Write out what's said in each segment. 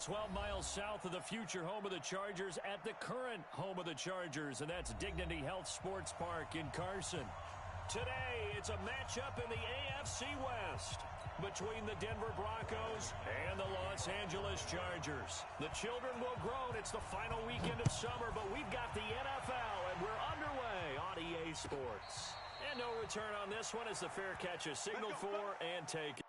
12 miles south of the future home of the Chargers at the current home of the Chargers, and that's Dignity Health Sports Park in Carson. Today, it's a matchup in the AFC West between the Denver Broncos and the Los Angeles Chargers. The children will groan. It's the final weekend of summer, but we've got the NFL, and we're underway on EA Sports. And no return on this one as the fair catch is signaled for and taken.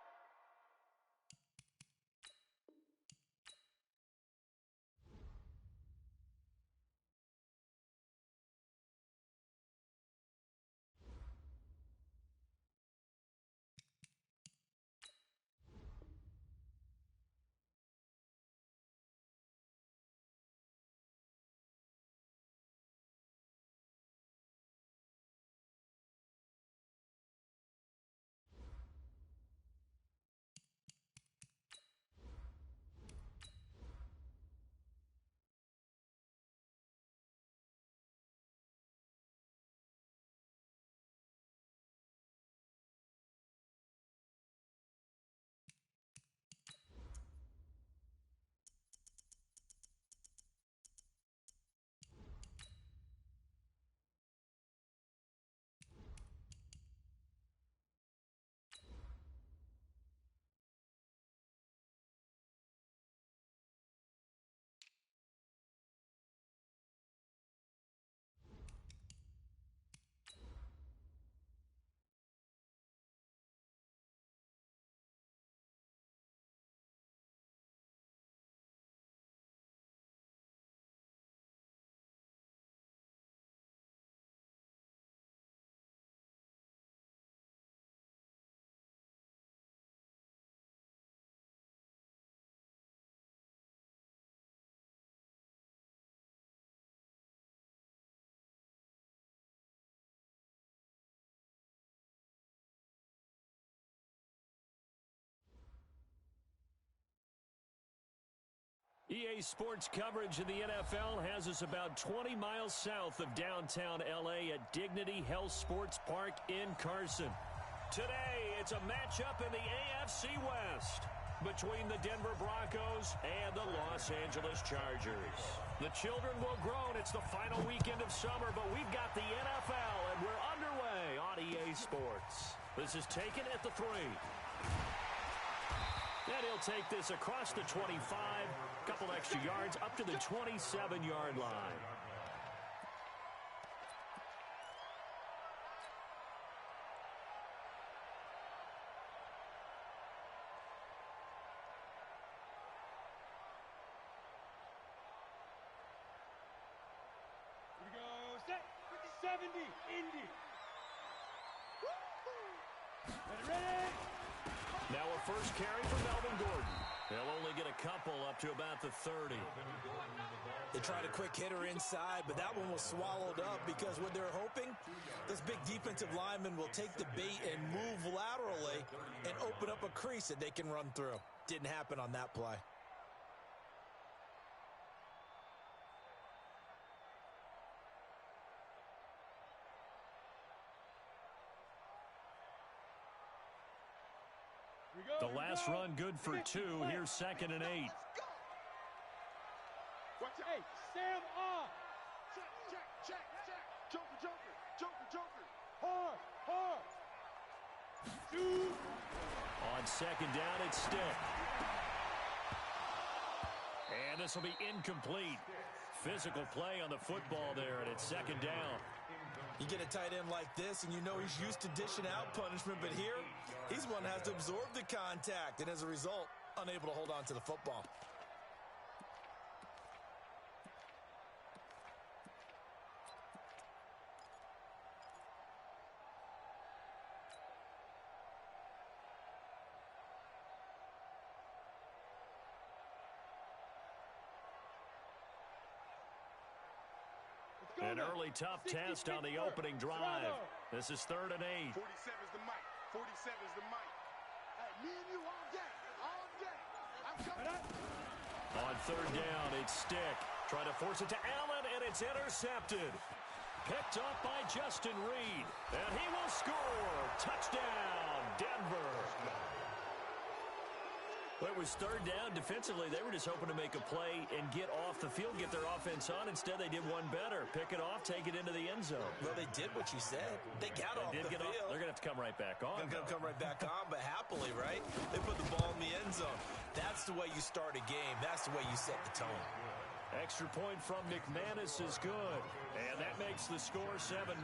EA Sports coverage in the NFL has us about 20 miles south of downtown L.A. at Dignity Health Sports Park in Carson. Today, it's a matchup in the AFC West between the Denver Broncos and the Los Angeles Chargers. The children will groan. It's the final weekend of summer, but we've got the NFL, and we're underway on EA Sports. This is taken at the 3. And he'll take this across the 25, a couple extra yards, up to the 27-yard line. Here we go, set, 70, Indy. Ready? Now a first carry for Melvin Gordon. They'll only get a couple up to about the 30. They tried a quick hitter inside, but that one was swallowed up because what they're hoping, this big defensive lineman will take the bait and move laterally and open up a crease that they can run through. Didn't happen on that play. The last run good for 2. Here's 2nd and 8. Watch it. Hey, Sam off. Check. Joker. Hard. Shoot. On 2nd down, it's Stick. And this will be incomplete. Physical play on the football there, and it's 2nd down. You get a tight end like this, and you know he's used to dishing out punishment, but here, he's one that has to absorb the contact, and as a result, unable to hold on to the football. An early tough test on the opening drive. This is 3rd and 8. 47's the mic. 47's the mic. Hey, me and you all day. I'm coming. On 3rd down, it's Stick. Trying to force it to Allen, and it's intercepted. Picked up by Justin Reed. And he will score. Touchdown, Denver. Well, it was third down. Defensively, they were just hoping to make a play and get off the field, get their offense on. Instead, they did one better. Pick it off, take it into the end zone. Well, they did what you said. They got off the field. They're going to have to come right back on. They're going to come right back on, but happily, right? They put the ball in the end zone. That's the way you start a game. That's the way you set the tone. Extra point from McManus is good. And that makes the score 7-0.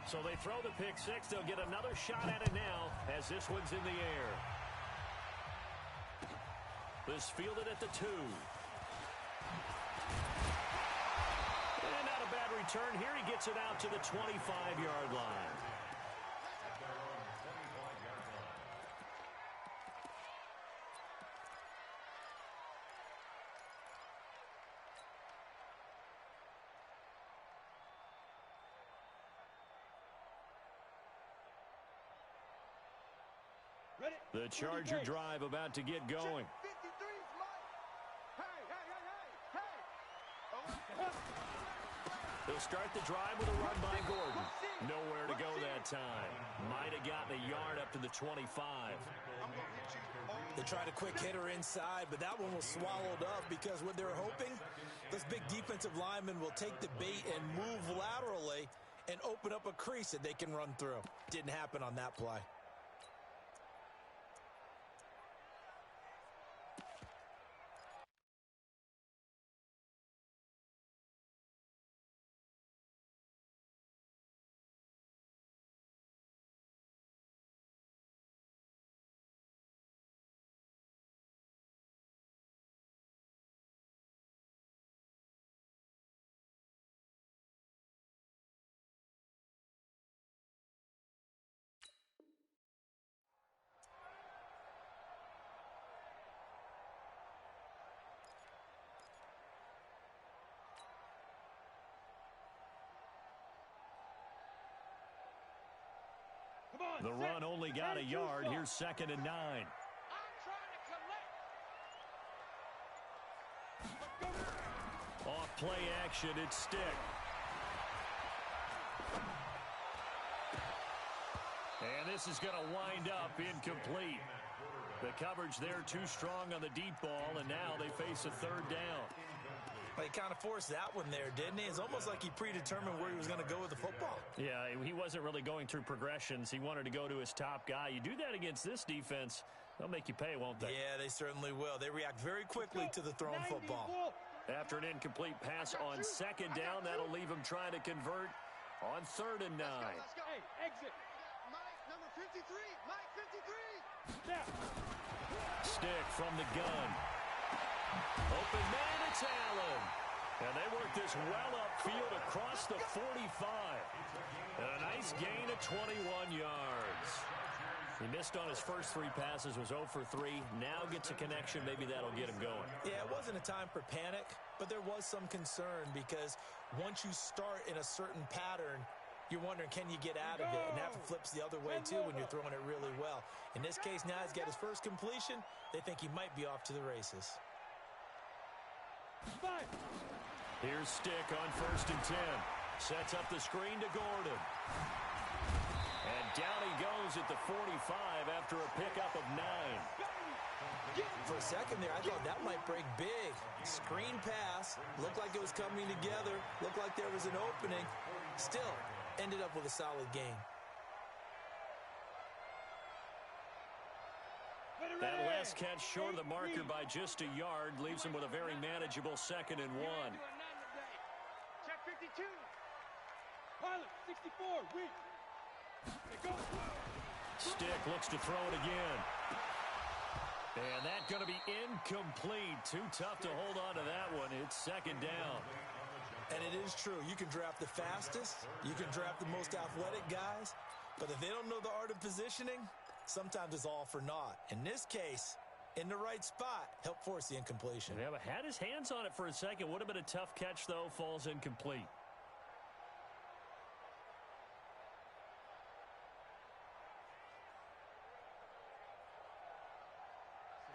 So they throw the pick six. They'll get another shot at it now as this one's in the air. This fielded at the 2. And not a bad return here. He gets it out to the 25-yard line. The Charger drive about to get going. They'll start the drive with a run by Gordon. Nowhere to go that time. Might have gotten a yard up to the 25. They tried a quick hitter inside, but that one was swallowed up because what they're hoping, those big defensive linemen will take the bait and move laterally and open up a crease that they can run through. Didn't happen on that play. The run only got a yard. Here's 2nd and 9. Off play action, it's Stick. And this is going to wind up incomplete. The coverage there too strong on the deep ball, and now they face a 3rd down. Well, he kind of forced that one there, didn't he? It's almost like he predetermined where he was going to go with the football. Yeah, he wasn't really going through progressions. He wanted to go to his top guy. You do that against this defense, they'll make you pay, won't they? Yeah, they certainly will. They react very quickly to the thrown football. After an incomplete pass on 2nd down, that'll leave him trying to convert on 3rd and 9. Let's go. Hey, exit. Mike, number 53. Mike, 53. Snap. Stick from the gun. Open man, it's Allen. And they work this well upfield across the 45. And a nice gain of 21 yards. He missed on his first 3 passes, was 0 for 3. Now gets a connection. Maybe that'll get him going. Yeah, it wasn't a time for panic, but there was some concern because once you start in a certain pattern, you're wondering, can you get out of it? And that flips the other way, too, when you're throwing it really well. In this case, now he's got his first completion. They think he might be off to the races. Here's Stick on 1st and 10. Sets up the screen to Gordon. And down he goes at the 45 after a pickup of 9. For a second there, I thought that might break big. Screen pass. Looked like it was coming together. Looked like there was an opening. Still, ended up with a solid game. That last catch short of the marker by just a yard leaves him with a very manageable 2nd and 1. Check 52. Pilot, 64. Weak. Go. Stick looks to throw it again. And that's going to be incomplete. Too tough to hold on to that one. It's 2nd down. And it is true. You can draft the fastest. You can draft the most athletic guys. But if they don't know the art of positioning, sometimes it's all for naught. In this case, in the right spot, helped force the incompletion. Yeah, but had his hands on it for a second. Would have been a tough catch, though. Falls incomplete.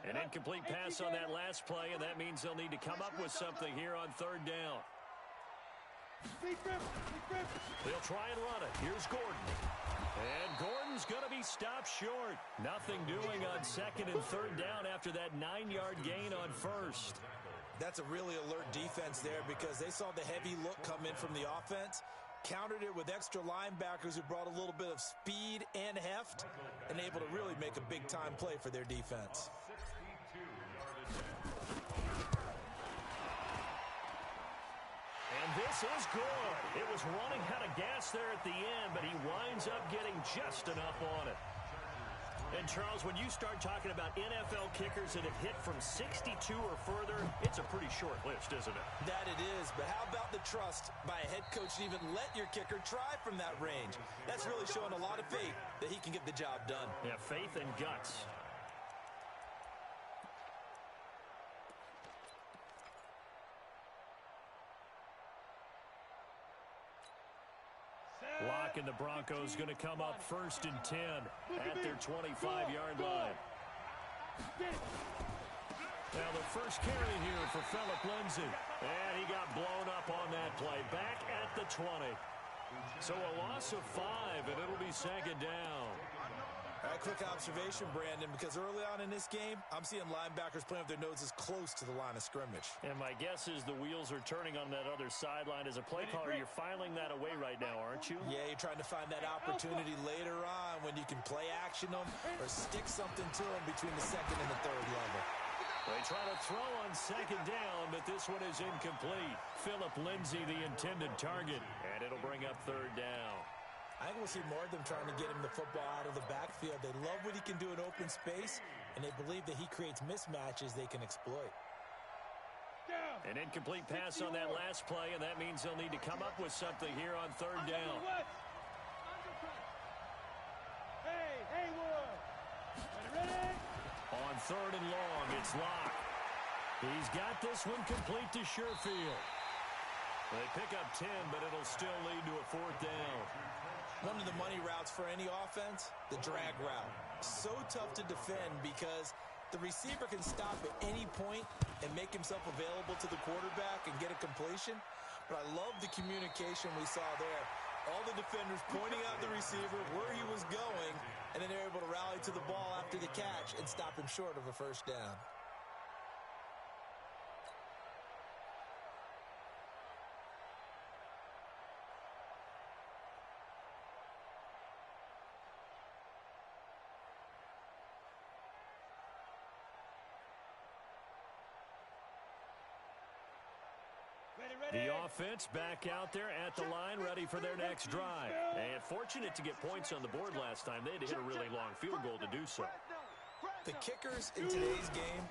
An incomplete pass on that last play, and that means they'll need to come up with something here on 3rd down. Deep grip. They'll try and run it. Here's Gordon. And Gordon's going to be stopped short. Nothing doing on second and third down after that 9-yard gain on first. That's a really alert defense there because they saw the heavy look come in from the offense, countered it with extra linebackers who brought a little bit of speed and heft, and able to really make a big-time play for their defense. And this is good. It was running out of gas there at the end, but he winds up getting just enough on it. And, Charles, when you start talking about NFL kickers that have hit from 62 or further, it's a pretty short list, isn't it? That it is, but how about the trust by a head coach to even let your kicker try from that range? That's really showing a lot of faith that he can get the job done. Yeah, faith and guts. Lock and the Broncos going to come up 1st and 10 at their 25-yard line. Now the first carry here for Phillip Lindsay. And he got blown up on that play. Back at the 20. So a loss of 5, and it'll be 2nd down. All right, quick observation, Brandon, because early on in this game, I'm seeing linebackers playing with their noses close to the line of scrimmage. And my guess is the wheels are turning on that other sideline. As a play caller, you're filing that away right now, aren't you? Yeah, you're trying to find that opportunity later on when you can play action them or stick something to them between the 2nd and the 3rd level. They try to throw on 2nd down, but this one is incomplete. Phillip Lindsay, the intended target, and it'll bring up 3rd down. I think we'll see more of them trying to get him the football out of the backfield. They love what he can do in open space, and they believe that he creates mismatches they can exploit. An incomplete pass on that last play, and that means they'll need to come up with something here on 3rd down. On 3rd and long, it's Locke. He's got this one complete to Sherfield. They pick up 10, but it'll still lead to a 4th down. One of the money routes for any offense, the drag route. So tough to defend because the receiver can stop at any point and make himself available to the quarterback and get a completion. But I love the communication we saw there. All the defenders pointing out the receiver, where he was going, and then they're able to rally to the ball after the catch and stop him short of a 1st down. The offense back out there at the line, ready for their next drive. And fortunate to get points on the board last time. They had to hit a really long field goal to do so. The kickers in today's game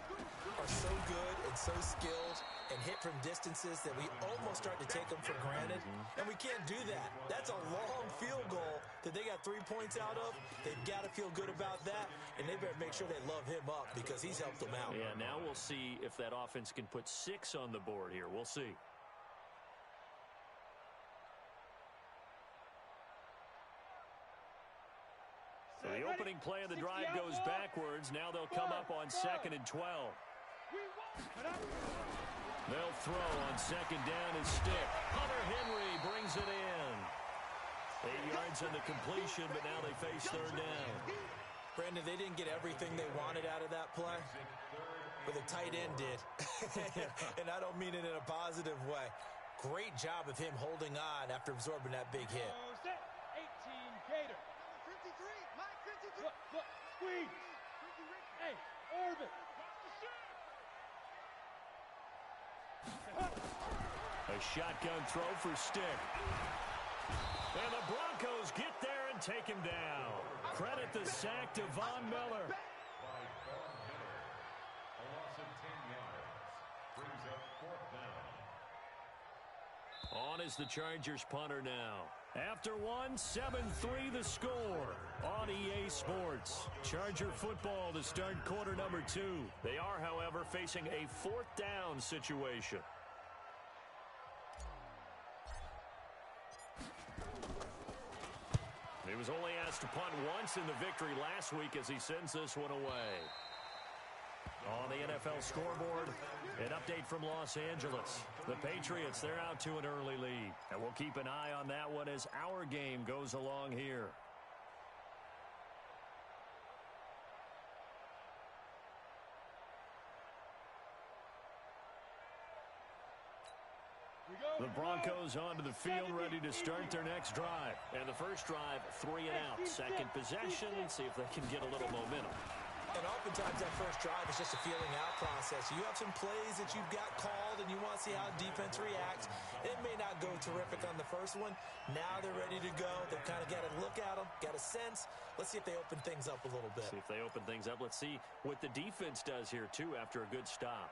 are so good and so skilled and hit from distances that we almost start to take them for granted. And we can't do that. That's a long field goal that they got 3 points out of. They've got to feel good about that, and they better make sure they love him up because he's helped them out. Yeah, now we'll see if that offense can put 6 on the board here. We'll see. So the opening play of the drive goes backwards. Now they'll come up on 2nd and 12. They'll throw on 2nd down and stick. Hunter Henry brings it in. 8 yards on the completion, but now they face 3rd down. Brandon, they didn't get everything they wanted out of that play, but the tight end did. And I don't mean it in a positive way. Great job of him holding on after absorbing that big hit. 18 Gator. 53, Mike 53. Look, squeeze. Hey, Irvin. A shotgun throw for Stick. And the Broncos get there and take him down. Credit the sack to Von Miller. On is the Chargers punter now. After one, 7-3 the score on EA Sports. Charger football to start quarter number 2. They are, however, facing a 4th down situation. He was only asked to punt once in the victory last week as he sends this one away. On the NFL scoreboard, an update from Los Angeles. The Patriots, they're out to an early lead. And we'll keep an eye on that one as our game goes along here. The Broncos onto the field, ready to start their next drive. And the first drive, 3 and out. Second possession, see if they can get a little momentum. And oftentimes that first drive is just a feeling out process. You have some plays that you've got called and you want to see how defense reacts. It may not go terrific on the first one. Now they're ready to go. They've kind of got a look at them, got a sense. Let's see if they open things up a little bit. See if they open things up. Let's see what the defense does here, too, after a good stop.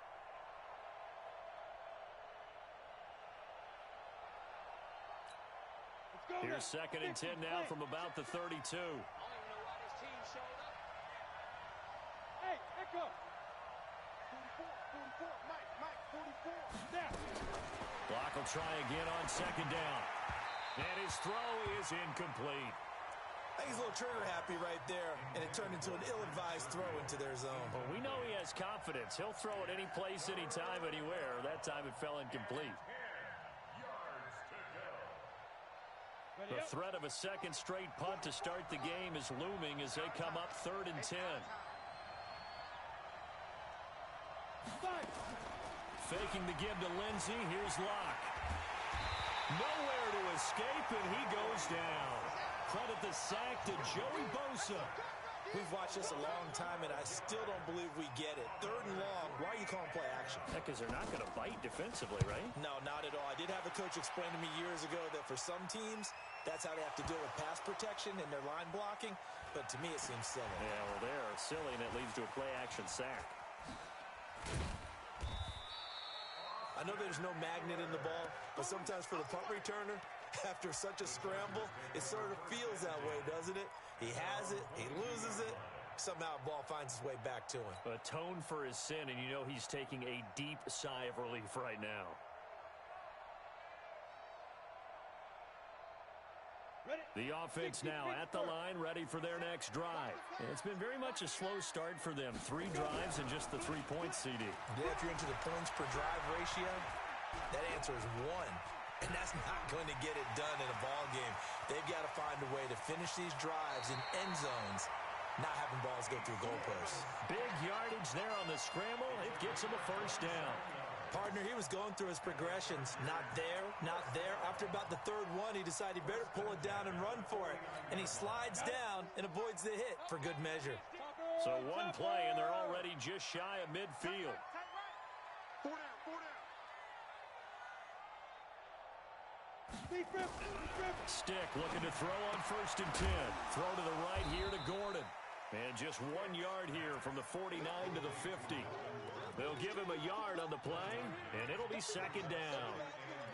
Here's 2nd and 10 now from about the 32. Hey, echo. 44, Mike, 44. Snap. Block will try again on 2nd down. And his throw is incomplete. I think he's a little trigger happy right there, and it turned into an ill-advised throw into their zone. Well, we know he has confidence. He'll throw it any place, anytime, anywhere. That time it fell incomplete. The threat of a second straight punt to start the game is looming as they come up 3rd and 10. Faking the give to Lindsey. Here's Locke. Nowhere to escape, and he goes down. Credit the sack to Joey Bosa. We've watched this a long time, and I still don't believe we get it. 3rd and long. Why are you calling play action? Because they're not going to bite defensively, right? No, not at all. I did have a coach explain to me years ago that for some teams, that's how they have to deal with pass protection and their line blocking. But to me, it seems silly. Yeah, well, they're silly, and it leads to a play-action sack. I know there's no magnet in the ball, but sometimes for the punt returner, after such a scramble, it sort of feels that way, doesn't it? He has it, he loses it, somehow the ball finds its way back to him. Atone for his sin, and you know he's taking a deep sigh of relief right now. The offense now at the line, ready for their next drive. And it's been very much a slow start for them. 3 drives and just the 3 points, CD. Yeah, if you're into the points per drive ratio, that answer is 1. And that's not going to get it done in a ball game. They've got to find a way to finish these drives in end zones, not having balls go through goalposts. Big yardage there on the scramble. It gets him a first down. Partner, he was going through his progressions. Not there, not there. After about the 3rd one, he decided he better pull it down and run for it. And he slides down and avoids the hit for good measure. So 1 play, and they're already just shy of midfield. 4 down. Stick looking to throw on 1st and 10. Throw to the right here to Gordon. And just 1 yard here from the 49 to the 50. They'll give him a yard on the play, and it'll be 2nd down.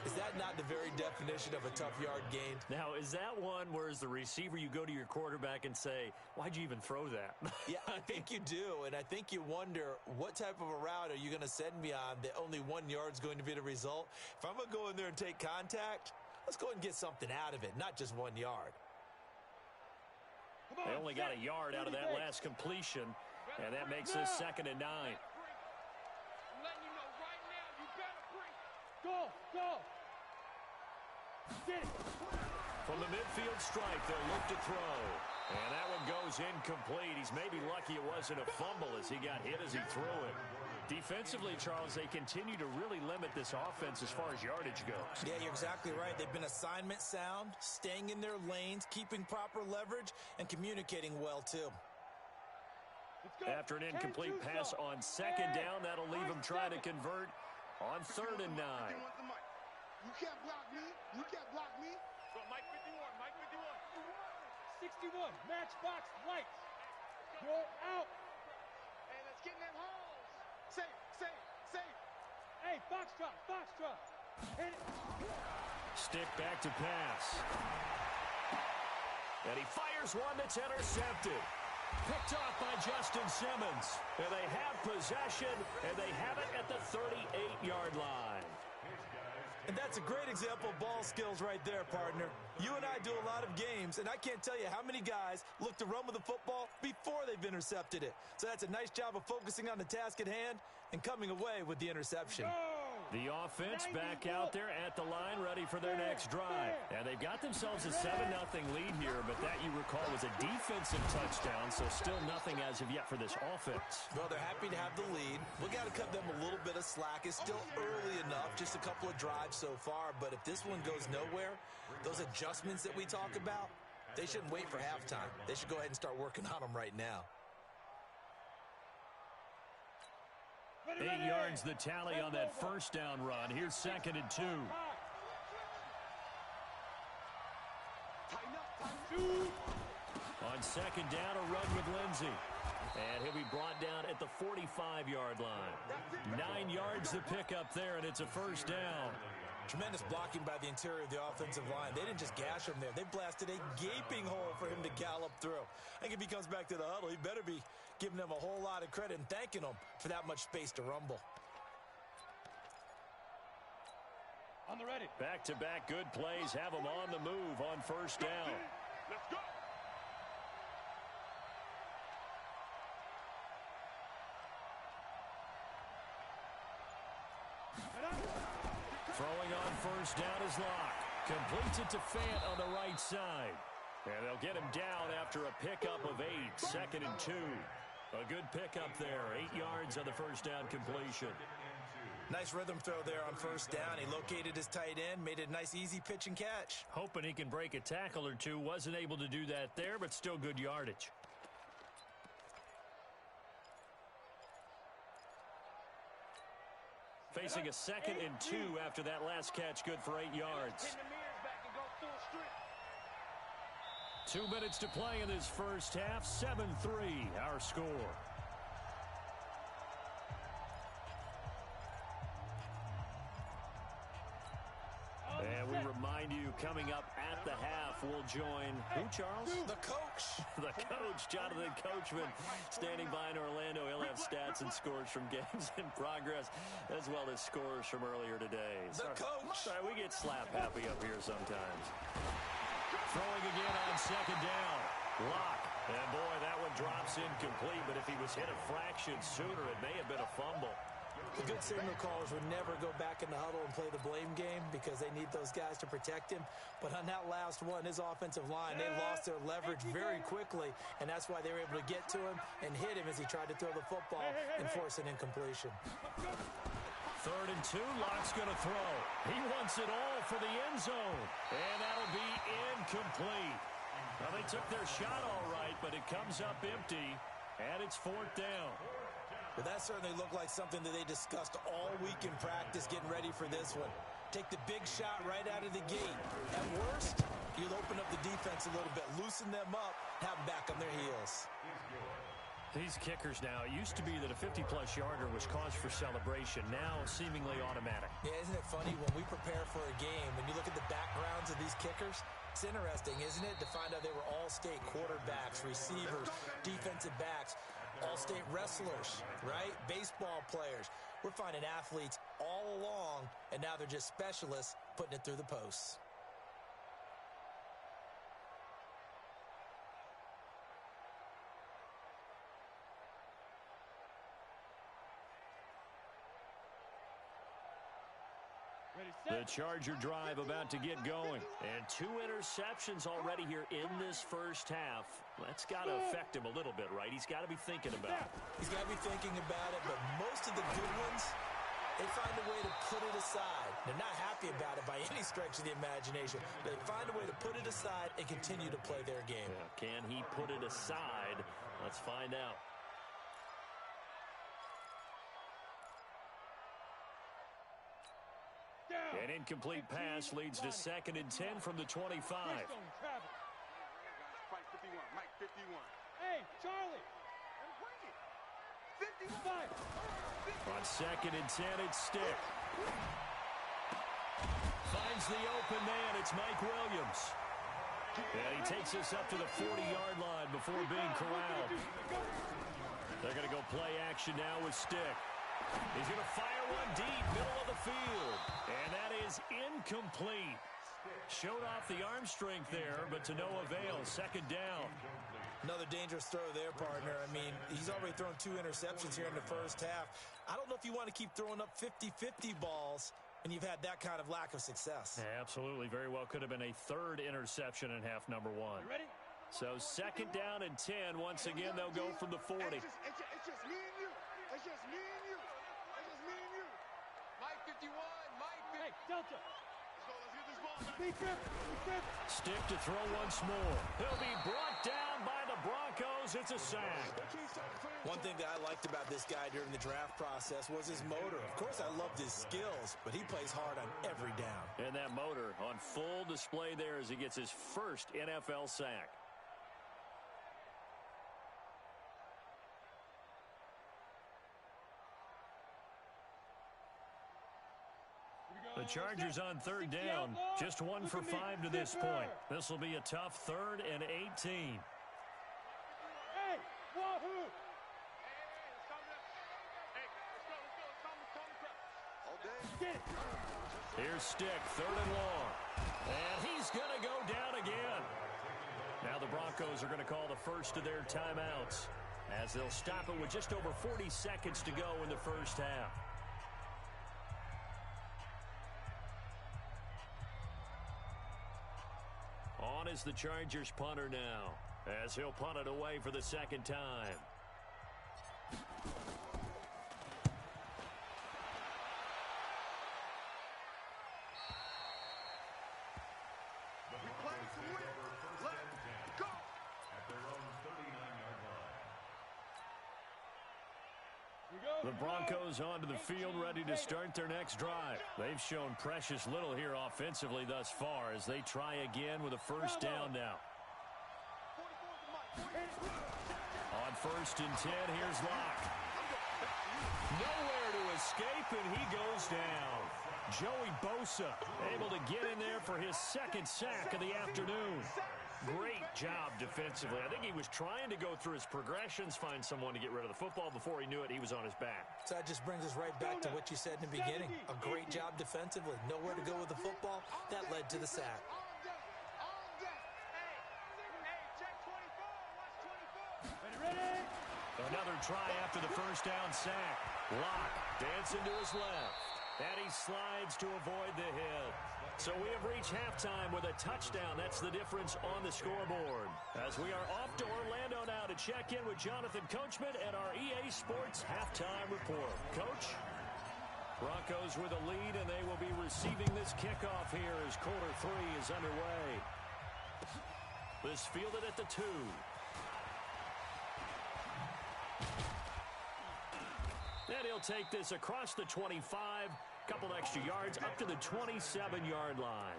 Is that not the very definition of a tough yard gained? Now, is that one where as the receiver you go to your quarterback and say, why'd you even throw that? Yeah, I think you do, and I think you wonder what type of a route are you going to send me on that only 1 yard's going to be the result? If I'm going to go in there and take contact, let's go ahead and get something out of it, not just 1 yard. They only got a yard out of that last completion, and that makes this 2nd and 9. Go! Get it. From the midfield stripe, they'll look to throw. And that one goes incomplete. He's maybe lucky it wasn't a fumble as he got hit as he threw it. Defensively, Charles, they continue to really limit this offense as far as yardage goes. Yeah, you're exactly right. They've been assignment sound, staying in their lanes, keeping proper leverage, and communicating well, too. After an incomplete pass on 2nd down, that'll leave them trying to convert on 3rd and 9. You can't block me. You can't block me. So Mike 51, Mike 51. 61, matchbox lights. You're out. Hey, let's get in them holes. Safe. Hey, box drop. Hit it. Stick back to pass. And he fires one that's intercepted. Picked off by Justin Simmons. And they have possession, and they have it at the 38-yard line. And that's a great example of ball skills right there, partner. You and I do a lot of games, and I can't tell you how many guys look to run with the football before they've intercepted it. So that's a nice job of focusing on the task at hand and coming away with the interception. The offense back out there at the line, ready for their next drive. And they've got themselves a 7-0 lead here, but that, you recall, was a defensive touchdown, so still nothing as of yet for this offense. Well, they're happy to have the lead. We got to cut them a little bit of slack. It's still early enough, just a couple of drives so far, but if this one goes nowhere, those adjustments that we talk about, they shouldn't wait for halftime. They should go ahead and start working on them right now. 8 yards the tally on that first down run. Here's 2nd and 2. On 2nd down, a run with Lindsey. And he'll be brought down at the 45-yard line. 9 yards to pick up there, and it's a first down. Tremendous blocking by the interior of the offensive line. They didn't just gash him there. They blasted a gaping hole for him to gallop through. I think if he comes back to the huddle, he better be giving them a whole lot of credit and thanking them for that much space to rumble. On the ready. Back-to-back good plays have them on the move on first down. Let's go. Throwing on first down is Locke. Completes it to Fant on the right side. And they'll get him down after a pickup of 8. 2nd and 2. A good pickup there. 8 yards on the first down completion. Nice rhythm throw there on first down. He located his tight end, made it a nice easy pitch and catch. Hoping he can break a tackle or two. Wasn't able to do that there, but still good yardage. Facing a 2nd and 2 after that last catch, good for 8 yards. 2 minutes to play in this first half. 7-3 our score. And we remind you, coming up at the half, we'll join who, Charles? The coach. The coach, Jonathan Coachman, standing by in Orlando. He'll have stats and scores from games in progress, as well as scores from earlier today. The coach. Sorry, we get slap happy up here sometimes. Throwing again on 2nd down. Locke. And boy, that one drops incomplete, but if he was hit a fraction sooner, it may have been a fumble. The good signal callers would never go back in the huddle and play the blame game because they need those guys to protect him. But on that last one, his offensive line, they lost their leverage very quickly, and that's why they were able to get to him and hit him as he tried to throw the football and force an incompletion. 3rd and 2, Locke's going to throw. He wants it all for the end zone, and that'll be incomplete. Well, they took their shot all right, but it comes up empty, and it's 4th down. Well, that certainly looked like something that they discussed all week in practice getting ready for this one. Take the big shot right out of the gate. At worst, you'll open up the defense a little bit, loosen them up, have them back on their heels. These kickers now, it used to be that a 50-plus yarder was cause for celebration. Now, seemingly automatic. Yeah, isn't it funny when we prepare for a game, when you look at the backgrounds of these kickers, it's interesting, isn't it, to find out they were all-state quarterbacks, receivers, defensive backs, all-state wrestlers, right? Baseball players. We're finding athletes all along, and now they're just specialists putting it through the posts. The Charger drive about to get going. And 2 interceptions already here in this first half. That's got to affect him a little bit, right? He's got to be thinking about it. He's got to be thinking about it, but most of the good ones, they find a way to put it aside. They're not happy about it by any stretch of the imagination. They find a way to put it aside and continue to play their game. Yeah, can he put it aside? Let's find out. An incomplete pass leads to 2nd and 10 from the 25. Mike 51. Mike 51. Hey, Charlie. 55. On 2nd and 10, it's Stick. Finds the open man. It's Mike Williams. And he takes us up to the 40-yard line before being corralled. They're going to go play action now with Stick. He's going to fire one deep, middle of the field. And that is incomplete. Showed off the arm strength there, but to no avail. 2nd down. Another dangerous throw there, partner. I mean, he's already thrown 2 interceptions here in the first half. I don't know if you want to keep throwing up 50-50 balls when you've had that kind of lack of success. Yeah, absolutely. Very well could have been a 3rd interception in half number 1. Ready? So 2nd down and 10. Once again, they'll go from the 40. It's just me and you. It's just me and you. It's just me and you. Mike 51. Hey, Delta. Be careful. Stick to throw once more. He'll be brought down by the Broncos. It's a sack. One thing that I liked about this guy during the draft process was his motor. Of course, I loved his skills, but he plays hard on every down. And that motor on full display there as he gets his first NFL sack. The Chargers on third down, just 1 for 5 to this point. This will be a tough 3rd and 18. Hey, wahoo! Get it. Here's Stick, 3rd and long. And he's going to go down again. Now the Broncos are going to call the first of their timeouts as they'll stop it with just over 40 seconds to go in the first half. On is the Chargers punter now, as he'll punt it away for the second time. The Broncos onto the field ready to start their next drive. They've shown precious little here offensively thus far as they try again with a first down now. On 1st and 10, here's Locke. Nowhere to escape, and he goes down. Joey Bosa able to get in there for his 2nd sack of the afternoon. Great job defensively. I think he was trying to go through his progressions, find someone to get rid of the football. Before he knew it, he was on his back. So that just brings us right back to what you said in the beginning. A great job defensively. Nowhere to go with the football. That led to the sack. Ready? Another try after the first down sack. Locke dancing to his left. And he slides to avoid the hit. So we have reached halftime with a touchdown. That's the difference on the scoreboard. As we are off to Orlando now to check in with Jonathan Coachman and our EA Sports Halftime Report. Coach? Broncos with a lead, and they will be receiving this kickoff here as quarter 3 is underway. This fielded at the 2. And he'll take this across the 25. Couple extra yards up to the 27-yard line.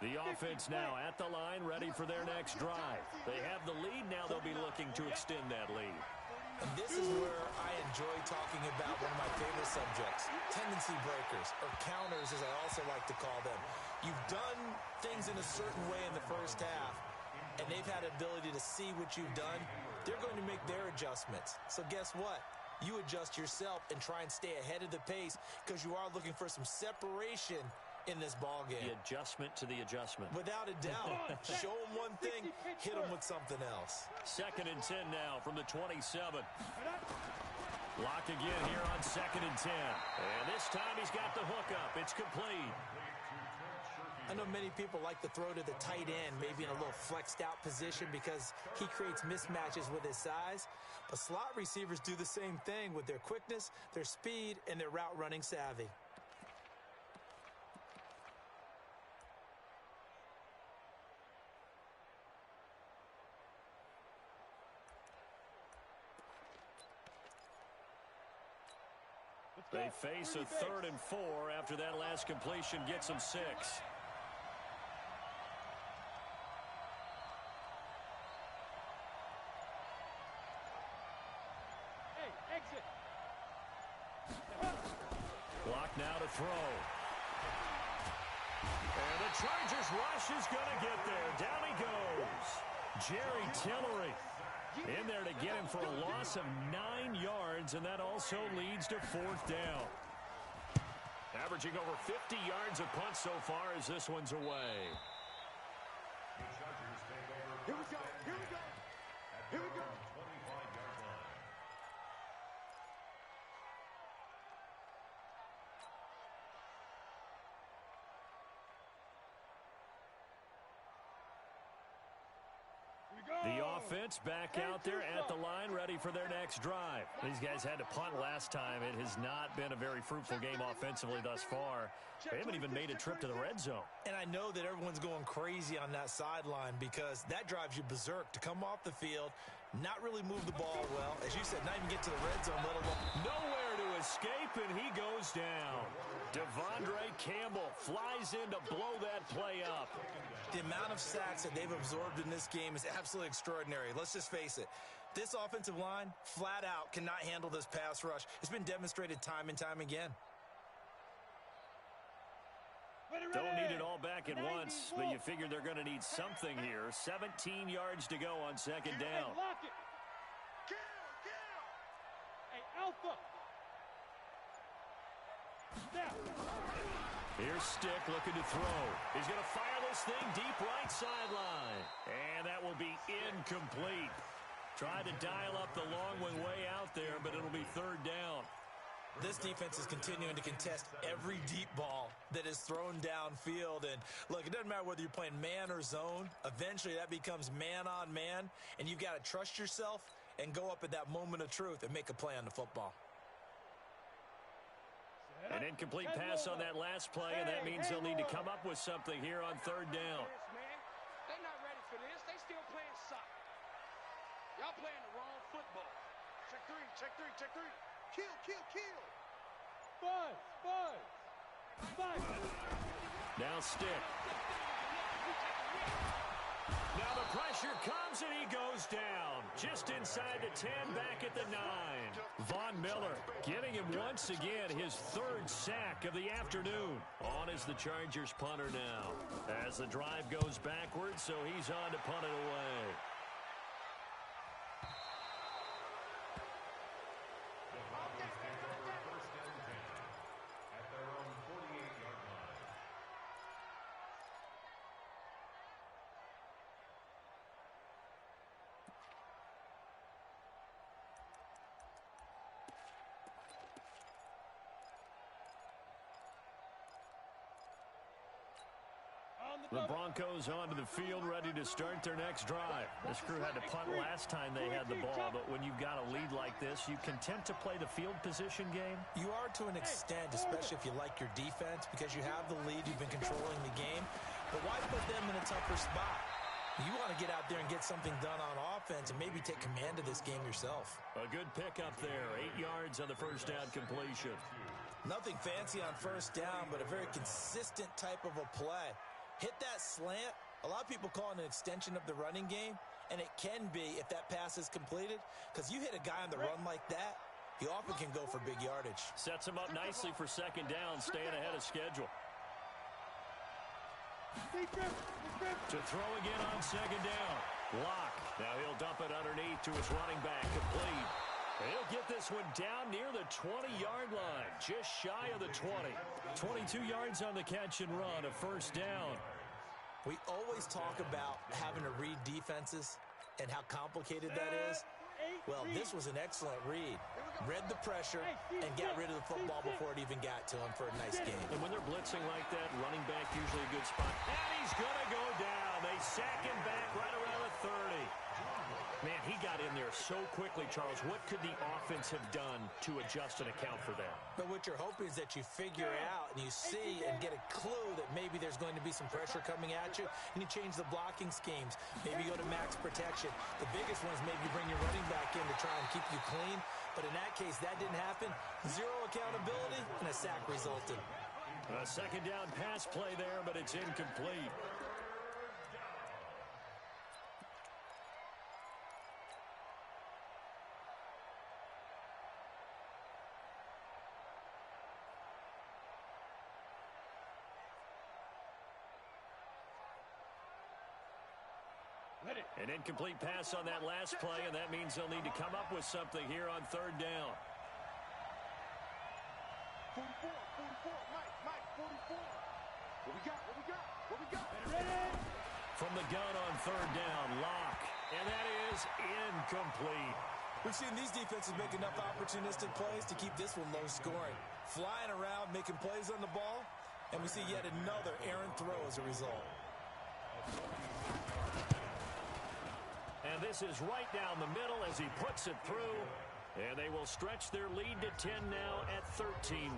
The offense now at the line, ready for their next drive. They have the lead. Now they'll be looking to extend that lead. And this is where I enjoy talking about one of my favorite subjects, tendency breakers, or counters as I also like to call them. You've done things in a certain way in the first half, and they've had the ability to see what you've done. They're going to make their adjustments. So guess what? You adjust yourself and try and stay ahead of the pace because you are looking for some separation in this ball game. The adjustment to the adjustment. Without a doubt. Show them one thing, hit them with something else. 2nd and 10 now from the 27. Lock again here on 2nd and 10. And this time he's got the hook up. It's complete. I know many people like to throw to the tight end, maybe in a little flexed out position because he creates mismatches with his size. But slot receivers do the same thing with their quickness, their speed, and their route running savvy. They face a 3rd and 4 after that last completion gets them 6. Hey, exit. Clock now to throw. And the Chargers rush is going to get there. Down he goes. Jerry Tillery in there to get him for a loss of 9 yards, and that also leads to 4th down. Averaging over 50 yards a punt so far as this one's away. Here we go. Here we go. Here we go. offense back out there at the line, ready for their next drive. These guys had to punt last time. It has not been a very fruitful game offensively thus far. They haven't even made a trip to the red zone. And I know that everyone's going crazy on that sideline because that drives you berserk to come off the field, not really move the ball well. As you said, not even get to the red zone, let alone. Nowhere to escape, and he goes down. Devondre Campbell flies in to blow that play up. The amount of sacks that they've absorbed in this game is absolutely extraordinary. Let's just face it. This offensive line, flat out, cannot handle this pass rush. It's been demonstrated time and time again. Don't need it all back at once, but you figure they're going to need something here. 17 yards to go on second down. Lock it. Hey, Alpha. Snap. Here's Stick looking to throw. He's going to fire this thing deep right sideline. And that will be incomplete. Trying to dial up the long one way out there, but it'll be third down. This defense is continuing to contest every deep ball that is thrown downfield. And, look, it doesn't matter whether you're playing man or zone. Eventually, that becomes man-on-man, and you've got to trust yourself and go up at that moment of truth and make a play on the football. An incomplete pass on that last play, and that means they'll need to come up with something here on third down. They're not ready for this. They still playing soccer. Y'all playing the wrong football. Check three, check three, check three. Kill, kill, kill. Buzz. Now Stick. Now the pressure comes and he goes down. Just inside the 10, back at the 9. Von Miller getting him once again his third sack of the afternoon. On is the Chargers punter now. As the drive goes backwards, so he's on to punt it away. The Broncos onto the field, ready to start their next drive. This crew had to punt last time they had the ball, but when you've got a lead like this, you content to play the field position game? You are to an extent, especially if you like your defense, because you have the lead, you've been controlling the game. But why put them in a tougher spot? You want to get out there and get something done on offense and maybe take command of this game yourself. A good pickup there, 8 yards on the first down completion. Nothing fancy on first down, but a very consistent type of a play. Hit that slant. A lot of people call it an extension of the running game, and it can be if that pass is completed, because you hit a guy on the run like that, he often can go for big yardage. Sets him up nicely for second down, staying ahead of schedule. To throw again on second down. Lock. Now he'll dump it underneath to his running back, complete. He'll get this one down near the 20-yard line, just shy of the 20. 22 yards on the catch and run, a first down. We always talk about having to read defenses and how complicated that is. Well, this was an excellent read. Read the pressure and got rid of the football before it even got to him for a nice game. And when they're blitzing like that, running back usually a good spot. And he's going to go down. They sack him back right around the 30. Man, he got in there so quickly, Charles. What could the offense have done to adjust and account for that? But what you're hoping is that you figure out and you see and get a clue that maybe there's going to be some pressure coming at you, and you change the blocking schemes. Maybe you go to max protection. The biggest one is maybe you bring your running back in to try and keep you clean. But in that case, that didn't happen. Zero accountability, and a sack resulted. A second down pass play there, but it's incomplete. An incomplete pass on that last play, and that means they'll need to come up with something here on third down. 44, Mike, 44. What we got? From the gun on third down, Lock, and that is incomplete. We've seen these defenses make enough opportunistic plays to keep this one low scoring. Flying around, making plays on the ball, and we see yet another errant throw as a result. And this is right down the middle as he puts it through. And they will stretch their lead to 10 now at 13-3.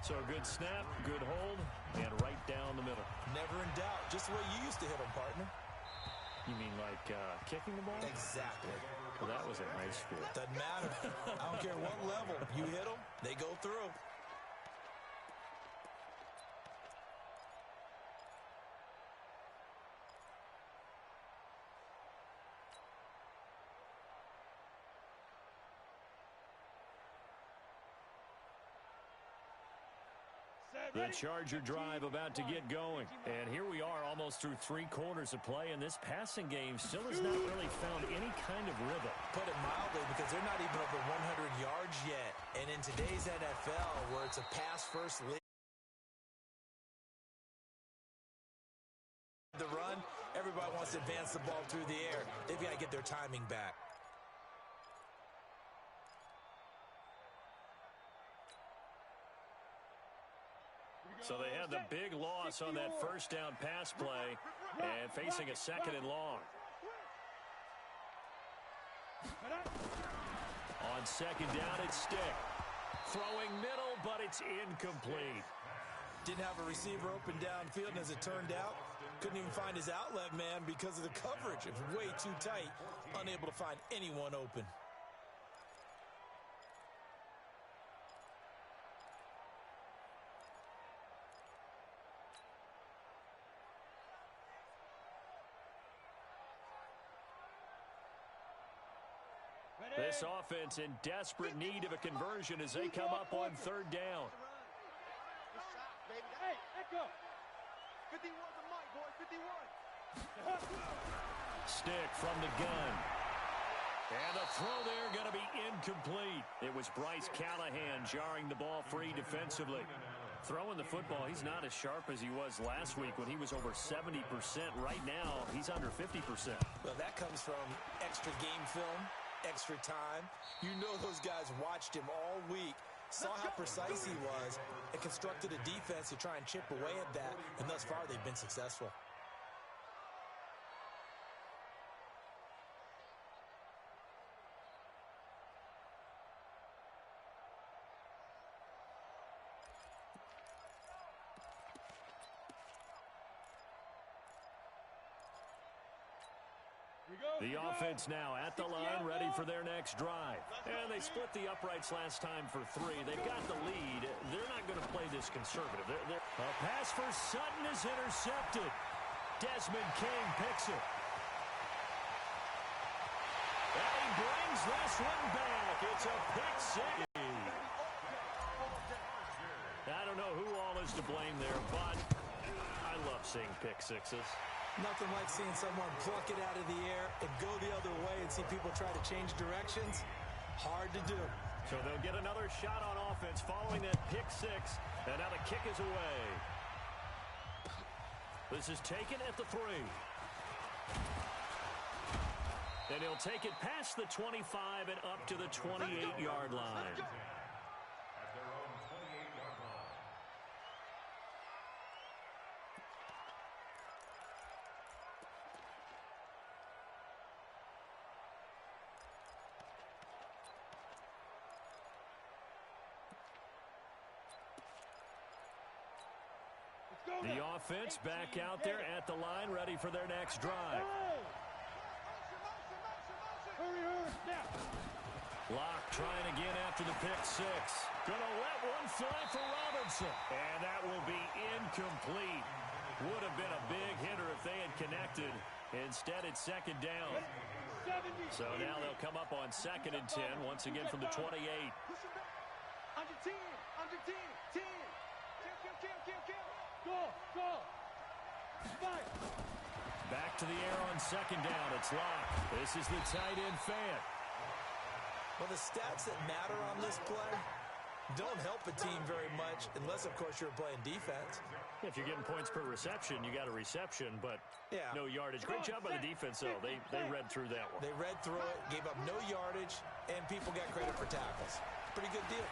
So a good snap, good hold, and right down the middle. Never in doubt. Just the way you used to hit them, partner. You mean like kicking the ball? Exactly. Well, that was in high school. Doesn't matter. I don't care what level. You hit them, they go through. The Charger drive about to get going. And here we are almost through 3 quarters of play, and this passing game still has not really found any kind of rhythm. Put it mildly, because they're not even over 100 yards yet. And in today's NFL, where it's a pass-first league, the run, everybody wants to advance the ball through the air. They've got to get their timing back. So they had the big loss on that first down pass play and facing a 2nd and long. On 2nd down, it's Stick. Throwing middle, but it's incomplete. Didn't have a receiver open downfield, and as it turned out, couldn't even find his outlet man because of the coverage. It was way too tight, unable to find anyone open. This offense in desperate need of a conversion as they come up on 3rd down. Hey, echo. 51 to Mike, boy, 51. Stick from the gun. And the throw there going to be incomplete. It was Bryce Callahan jarring the ball free defensively. Throwing the football, he's not as sharp as he was last week when he was over 70%. Right now, he's under 50%. Well, that comes from extra game film, extra time. You know those guys watched him all week, saw how precise he was, and constructed a defense to try and chip away at that, and thus far they've been successful. The offense now at the line, ready for their next drive. And they split the uprights last time for 3. They've got the lead. They're not going to play this conservative. A pass for Sutton is intercepted. Desmond King picks it. And he brings this one back. It's a pick 6. I don't know who all is to blame there, but I love seeing pick 6s. Nothing like seeing someone pluck it out of the air and go the other way and see people try to change directions. Hard to do. So they'll get another shot on offense following that pick 6. And now the kick is away. This is taken at the 3. And he'll take it past the 25 and up to the 28-yard line. The offense back out there at the line, ready for their next drive. Locke trying again after the pick 6. Gonna let one fly for Robinson. And that will be incomplete. Would have been a big hitter if they had connected. Instead, it's 2nd down. So now they'll come up on 2nd and 10, once again from the 28. Under 10, under 10, 10. Kill. Go. Fight. Back to the air on 2nd down. It's Locke. This is the tight end fan. Well, the stats that matter on this play don't help a team very much unless, of course, you're playing defense. If you're getting points per reception, you got a reception, but no yardage. Great job by the defense, though. They read through that one. They read through it, gave up no yardage, and people got credit for tackles. Pretty good deal.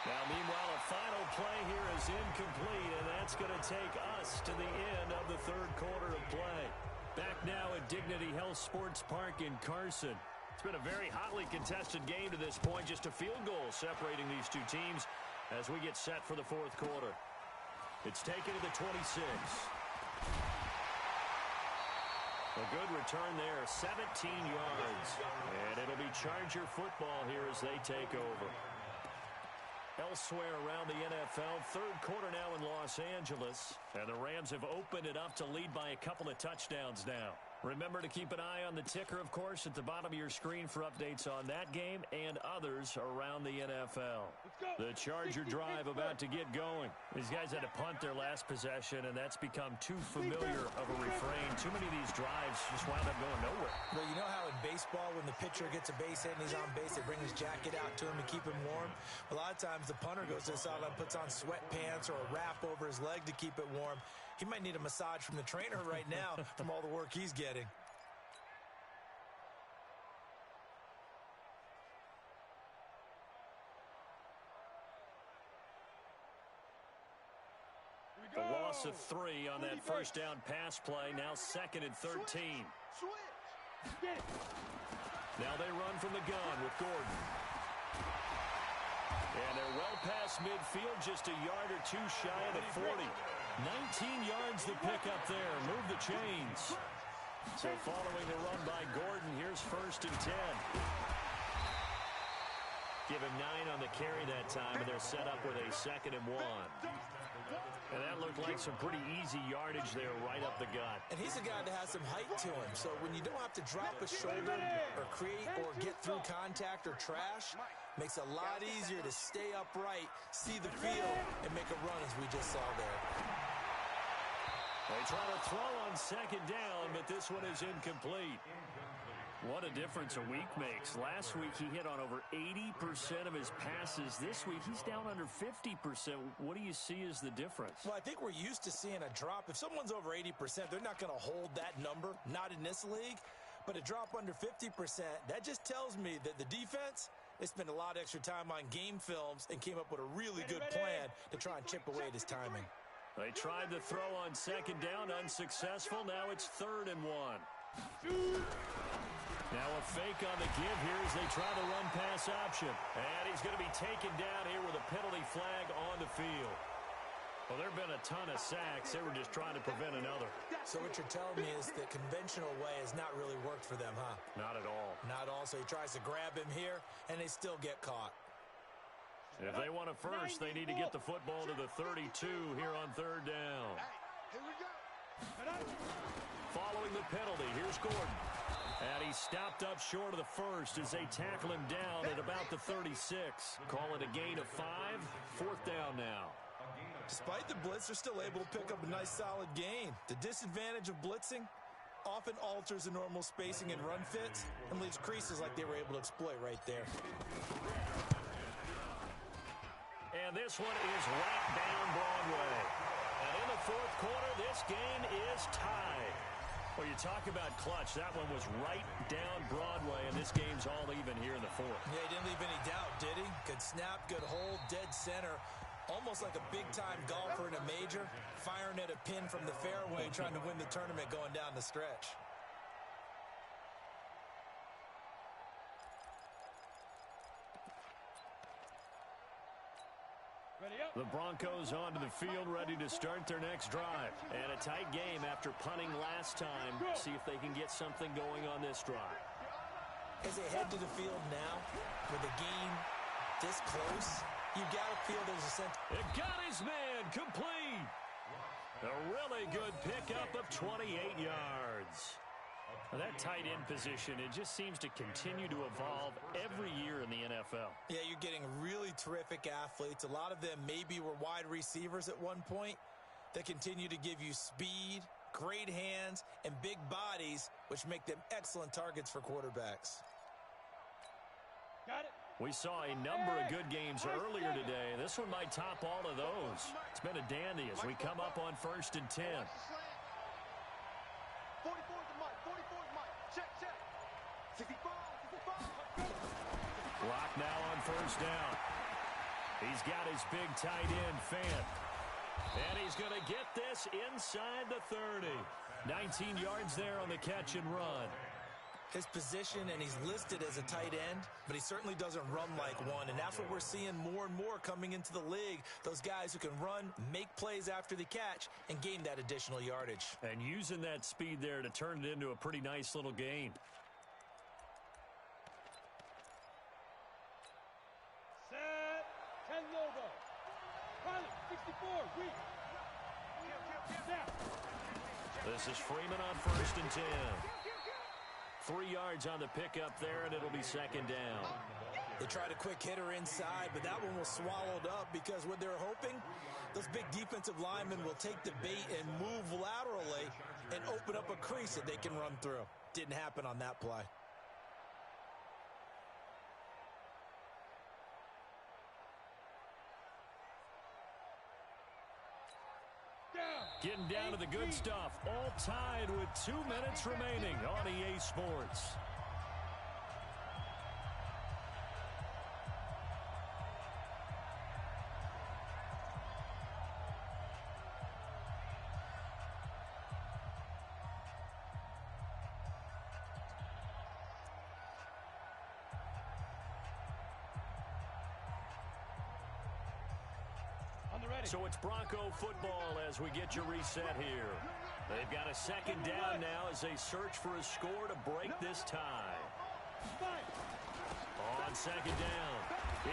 Now, meanwhile, a final play here is incomplete, and that's going to take us to the end of the 3rd quarter of play. Back now at Dignity Health Sports Park in Carson. It's been a very hotly contested game to this point. Just a field goal separating these two teams as we get set for the fourth quarter. It's taken to the 26. A good return there, 17 yards. And it'll be Charger football here as they take over. Elsewhere around the NFL, third quarter now in Los Angeles. And the Rams have opened it up to lead by a couple of touchdowns now. Remember to keep an eye on the ticker, of course, at the bottom of your screen for updates on that game and others around the NFL. The Charger drive about to get going. These guys had to punt their last possession, and that's become too familiar of a refrain. Too many of these drives just wound up going nowhere. Well, you know how in baseball, when the pitcher gets a base hit and he's on base, they bring his jacket out to him to keep him warm? A lot of times the punter goes to the sideline, puts on sweatpants or a wrap over his leg to keep it warm. He might need a massage from the trainer right now from all the work he's getting. The loss of 3 on that first down pass play. Now 2nd and 13. Now they run from the gun with Gordon. And they're well past midfield, just a yard or two shy of the 40. 19 yards to pick up there. Move the chains. So following the run by Gordon, here's 1st and 10. Give him 9 on the carry that time, and they're set up with a 2nd and 1. And that looked like some pretty easy yardage there right up the gut. And he's a guy that has some height to him, so when you don't have to drop a shoulder or create or get through contact or trash, makes it a lot easier to stay upright, see the field, and make a run as we just saw there. They try to throw on 2nd down, but this one is incomplete. What a difference a week makes. Last week he hit on over 80% of his passes. This week he's down under 50%. What do you see as the difference? Well, I think we're used to seeing a drop. If someone's over 80%, they're not going to hold that number, not in this league. But a drop under 50%, that just tells me that the defense, they spent a lot of extra time on game films and came up with a really good plan to try and chip away at his timing. They tried to throw on 2nd down, unsuccessful. Now it's 3rd and 1. Now a fake on the give here as they try the run-pass option. And he's going to be taken down here with a penalty flag on the field. Well, there have been a ton of sacks. They were just trying to prevent another. So what you're telling me is the conventional way has not really worked for them, huh? Not at all. Not all. So he tries to grab him here, and they still get caught. If they want a first, they need to get the football to the 32 here on 3rd down. Here we go. Following the penalty, here's Gordon. And he's stopped up short of the first as they tackle him down at about the 36. Call it a gain of 5. 4th down now. Despite the blitz, they're still able to pick up a nice solid gain. The disadvantage of blitzing often alters the normal spacing and run fits and leaves creases like they were able to exploit right there. And this one is right down Broadway. And in the 4th quarter, this game is tied. Well, you talk about clutch. That one was right down Broadway, and this game's all even here in the 4th. Yeah, he didn't leave any doubt, did he? Good snap, good hold, dead center. Almost like a big-time golfer in a major, firing at a pin from the fairway, trying to win the tournament going down the stretch. The Broncos onto the field, ready to start their next drive. And a tight game after punting last time. See if they can get something going on this drive. As they head to the field now, with the game this close, you got to feel there's a sense. It got his man complete. A really good pickup of 28 yards. Now that tight end position, it just seems to continue to evolve every year in the NFL. Yeah, you're getting really terrific athletes. A lot of them maybe were wide receivers at one point that continue to give you speed, great hands, and big bodies, which make them excellent targets for quarterbacks. Got it. We saw a number of good games earlier today. This one might top all of those. It's been a dandy as we come up on 1st and 10. 44 to Mike. 44 to Mike. Check, check. 65, 65. Clock now on 1st down. He's got his big tight end, Fant. And he's going to get this inside the 30. 19 yards there on the catch and run. His position, and he's listed as a tight end, but he certainly doesn't run like one, and that's what we're seeing more and more coming into the league. Those guys who can run, make plays after the catch, and gain that additional yardage. And using that speed there to turn it into a pretty nice little game. Set. 10 logo. Pilot, 64, weak. Snap. This is Freeman on 1st and 10. 3 yards on the pickup there, and it'll be 2nd down. They tried a quick hitter inside, but that one was swallowed up because what they're hoping, those big defensive linemen will take the bait and move laterally and open up a crease that they can run through. Didn't happen on that play. Getting down to the good stuff. All tied with 2 minutes remaining on EA Sports. So it's Bronco football as we get your reset here. They've got a 2nd down now as they search for a score to break this tie. On 2nd down,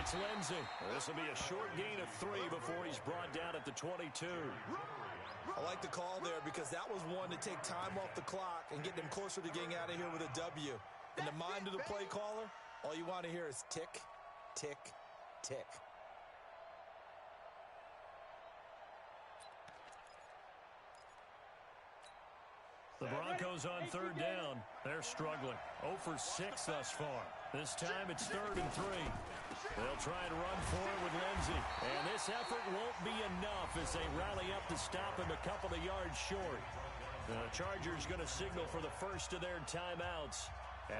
it's Lindsey. This will be a short gain of 3 before he's brought down at the 22. I like the call there because that was one to take time off the clock and get them closer to getting out of here with a W. In the mind of the play caller, all you want to hear is tick, tick, tick. The Broncos on 3rd down. They're struggling. 0 for 6 thus far. This time it's 3rd and 3. They'll try and run for it with Lindsey. And this effort won't be enough as they rally up to stop him a couple of yards short. The Chargers going to signal for the first of their timeouts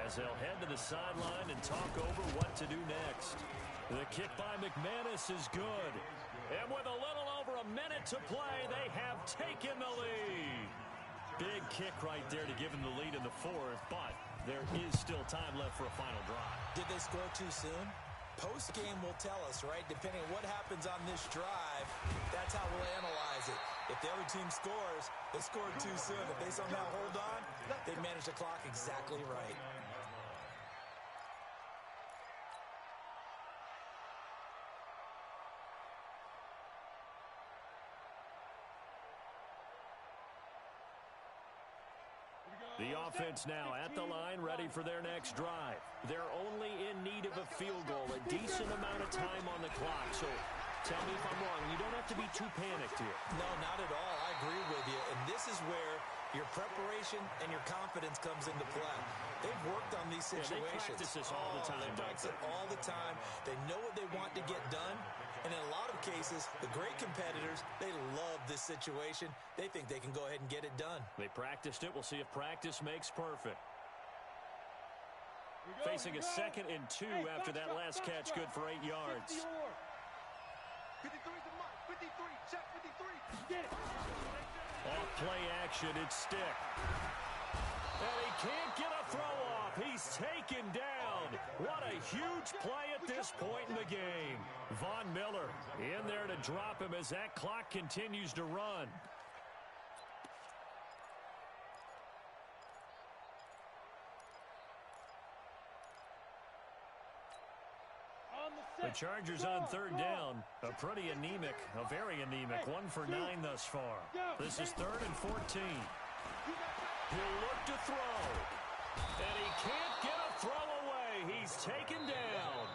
as they'll head to the sideline and talk over what to do next. The kick by McManus is good. And with a little over a minute to play, they have taken the lead. Big kick right there to give them the lead in the 4th, but there is still time left for a final drive. Did they score too soon? Post-game will tell us, right? Depending on what happens on this drive, that's how we'll analyze it. If the other team scores, they scored too soon. If they somehow hold on, they manage the clock exactly right. The offense now at the line, ready for their next drive. They're only in need of a field goal, a decent amount of time on the clock. So tell me if I'm wrong. You don't have to be too panicked here. No, not at all. I agree with you. And this is where your preparation and your confidence comes into play. They've worked on these situations. They practice this all the time. They practice it all the time. They know what they want to get done. And in a lot of cases, the great competitors, they love this situation. They think they can go ahead and get it done. They practiced it. We'll see if practice makes perfect. Facing a 2nd and 2 after that last catch, good for 8 yards. 53 to Mike. 53. Check 53. Get it. Off play action, it's Stick. And he can't get a throw off. He's taken down. What a huge play at this point in the game. Von Miller in there to drop him as that clock continues to run. The Chargers on 3rd down, a pretty anemic, a very anemic, 1 for 9 thus far. This is 3rd and 14. He'll look to throw, and he can't get a throw away. He's taken down.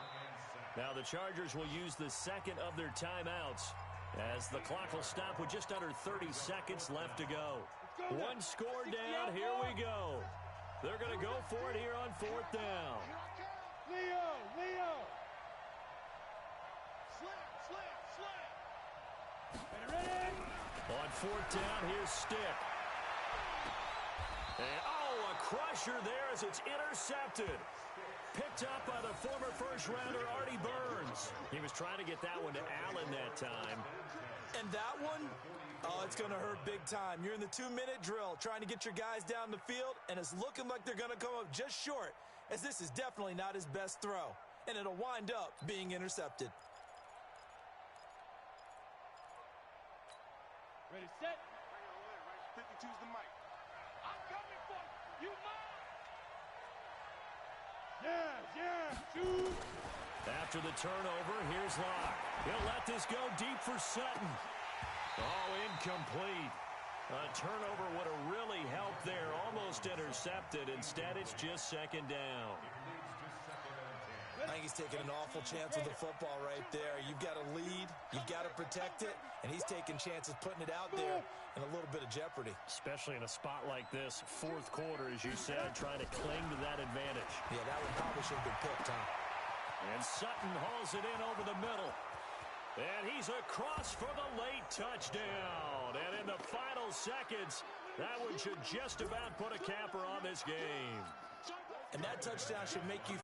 Now the Chargers will use the 2nd of their timeouts as the clock will stop with just under 30 seconds left to go. 1 score down, here we go. They're going to go for it here on 4th down. Leo. Ready? On 4th down, here's Stick. And, a crusher there as it's intercepted. Picked up by the former first-rounder Artie Burns. He was trying to get that one to Allen that time. And that one, Oh, it's going to hurt big time. You're in the 2-minute drill trying to get your guys down the field, and it's looking like they're going to come up just short, as this is definitely not his best throw, and it'll wind up being intercepted. Ready, set. 52's the mic. I'm coming for you. You mine. Yeah, shoot. After the turnover, here's Locke. He'll let this go deep for Sutton. Oh, incomplete. A turnover would have really helped there. Almost intercepted. Instead, it's just second down. I think he's taking an awful chance with the football right there. You've got to lead. You've got to protect it. And he's taking chances putting it out there in a little bit of jeopardy. Especially in a spot like this, fourth quarter, as you said, trying to cling to that advantage. Yeah, that one probably should have been picked, huh? And Sutton hauls it in over the middle. And he's across for the late touchdown. And in the final seconds, that one should just about put a capper on this game. And that touchdown should make you